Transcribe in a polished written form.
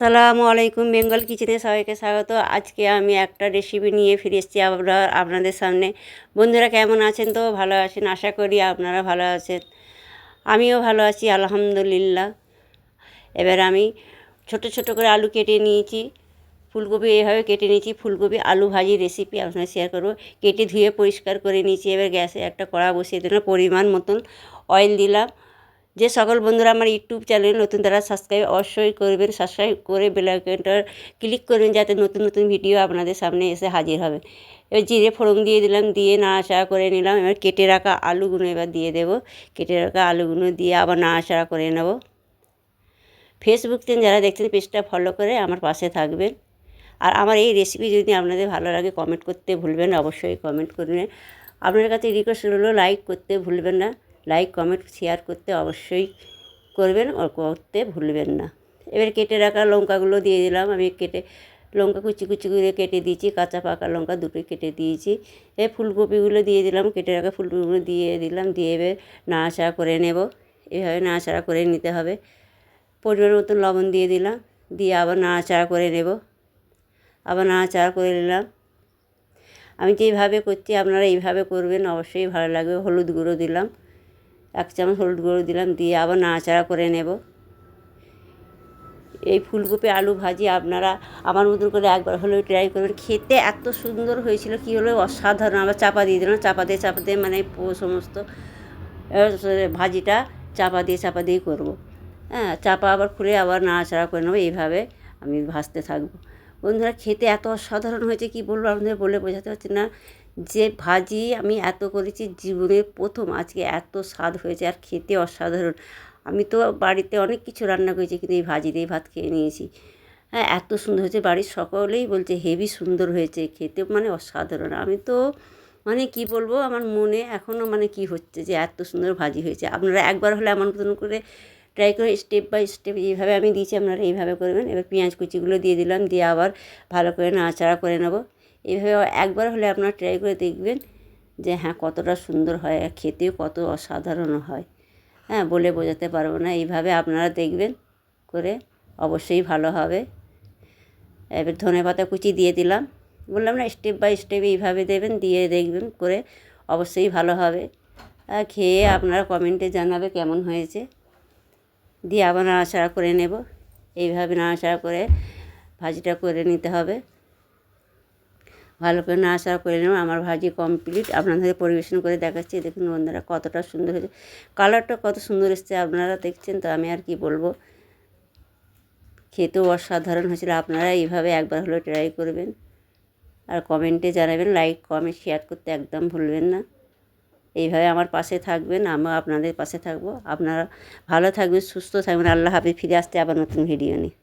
আসসালামু আলাইকুম, বেঙ্গল কিচেনে সবাইকে স্বাগত। আজকে আমি একটা রেসিপি নিয়ে ফিরে এসেছি আপনাদের সামনে। বন্ধুরা কেমন আছেন? তো ভালো আছেন, আশা করি আপনারা ভালো আছেন। আমিও ভালো আছি আলহামদুলিল্লাহ। এবার আমি ছোট ছোট করে আলু কেটে নিয়েছি, ফুলকপি এইভাবে কেটে নিয়েছি। ফুলকপি আলু ভাজি রেসিপি আপনার শেয়ার করবো। কেটে ধুয়ে পরিষ্কার করে নিয়েছি। এবার গ্যাসে একটা কড়া বসিয়ে দিলাম, পরিমাণ মতন অয়েল দিলাম। যে সকল বন্ধুরা আমার ইউটিউব চ্যানেল নতুন, তারা সাবস্ক্রাইব অবশ্যই করবেন। সাবস্ক্রাইব করে বেল আইকনটা ক্লিক করবেন, যাতে নতুন নতুন ভিডিও আপনাদের সামনে এসে হাজির হবে। এবার জিরে ফোড়ন দিয়ে দিলাম, দিয়ে নাড়াচাড়া করে নিলাম। এবার কেটে রাখা আলুগুলো এবার দিয়ে দেবো। কেটে রাখা আলুগুলো দিয়ে আবার নাড়াচাড়া করে নেব। ফেসবুক থেকে যারা দেখছেন পেজটা ফলো করে আমার পাশে থাকবেন। আর আমার এই রেসিপি যদি আপনাদের ভালো লাগে কমেন্ট করতে ভুলবেন না, অবশ্যই কমেন্ট করবেন। আপনার কাছে রিকোয়েস্ট হলো লাইক করতে ভুলবেন না। লাইক কমেন্ট শেয়ার করতে অবশ্যই করবেন, করতে ভুলবেন না। এবার কেটে রাখা লঙ্কাগুলো দিয়ে দিলাম। আমি লঙ্কা কুচি কুচি করে কেটে দিয়েছি, কাঁচা পাকা লঙ্কা দুটোই কেটে দিয়েছি। এই ফুলকপিগুলো দিয়ে দিলাম, কেটে রাখা ফুলকপিগুলো দিয়ে দিলাম। দিয়ে এবার নাড়াচাড়া করে নেব। এভাবে নাড়াচাড়া করে নিতে হবে। পরিমাণ মতন লবণ দিয়ে দিলাম, দিয়ে আবার নাড়াচাড়া করে নেব। আবার নাড়াচাড়া করে নিলাম। আমি যেইভাবে করছি আপনারা এইভাবে করবেন, অবশ্যই ভালো লাগবে। হলুদ গুঁড়ো দিলাম, 1 চামচ হলুদ গুঁড়ো দিলাম, দিয়ে আবার নাড়াচাড়া করে নেব। এই ফুলকপি আলু ভাজি আপনারা আমার মতন করে একবার হলেও ট্রাই করবেন। খেতে এত সুন্দর হয়েছিল, কী হলো অসাধারণ। আবার চাপা দিয়ে দিলাম, চাপা দিয়ে মানে সমস্ত ভাজিটা চাপা দিয়ে করবো। হ্যাঁ, চাপা আবার খুলে আবার নাড়াচাড়া করে নেবো। এইভাবে আমি ভাজতে থাকবো। বন্ধুরা খেতে এত অসাধারণ হয়েছে, কি বলবো আপনাদের বলে বোঝাতে পারছি না। যে ভাজি আমি এত করেছি জীবনের প্রথম, আজকে এত স্বাদ হয়েছে আর খেতে অসাধারণ। আমি তো বাড়িতে অনেক কিছু রান্না করেছি, কিন্তু এই ভাজি দিয়ে ভাত খেয়ে নিয়েছি। হ্যাঁ, এত সুন্দর হয়েছে, বাড়ির সকলেই বলছে হেভি সুন্দর হয়েছে, খেতে মানে অসাধারণ। আমি তো মানে কি বলবো, আমার মনে এখনও মানে কি হচ্ছে যে এত সুন্দর ভাজি হয়েছে। আপনারা একবার হলে আমার মতন করে ট্রাই করে স্টেপ বাই স্টেপ এইভাবে আমি দিয়েছি, আপনারা এইভাবে করবেন। এবার পেঁয়াজ কুচিগুলো দিয়ে দিলাম, দিয়ে আবার ভালো করে নাড়াচাড়া করে নেব। এইভাবে একবার হলে আপনারা ট্রাই করে দেখবেন যে হ্যাঁ কতটা সুন্দর হয়, আর খেতেও কত অসাধারণ হয়। হ্যাঁ, বলে বোঝাতে পারবো না। এইভাবে আপনারা দেখবেন করে, অবশ্যই ভালো হবে। এবার ধনেপাতা কুচি দিয়ে দিলাম। বললাম না, স্টেপ বাই স্টেপ এইভাবে দেবেন, দিয়ে দেখবেন করে, অবশ্যই ভালো হবে। খেয়ে আপনারা কমেন্টে জানাবে কেমন হয়েছে। দিয়ে আবার নাড়াচাড়া করে নেব। এইভাবে নাড়াচাড়া করে ভাজিটা করে নিতে হবে। ভালো করে নাড়াচাড়া করে নেব। আমার ভাজি কমপ্লিট, আপনাদের পরিবেশন করে দেখাচ্ছি। দেখুন বন্ধুরা কতটা সুন্দর হয়েছে, কালারটা কত সুন্দর এসছে, আপনারা দেখছেন তো। আমি আর কি বলবো, খেতেও অসাধারণ হয়েছিল। আপনারা এইভাবে একবার হলেও ট্রাই করবেন, আর কমেন্টে জানাবেন। লাইক কমেন্ট শেয়ার করতে একদম ভুলবেন না। এইভাবে আমার পাশে থাকবেন, আমিও আপনাদের পাশে থাকবো। আপনারা ভালো থাকবেন, সুস্থ থাকবেন। আল্লাহ হাফেজ। ফিরে আসতে আবার নতুন ভিডিও নিয়ে।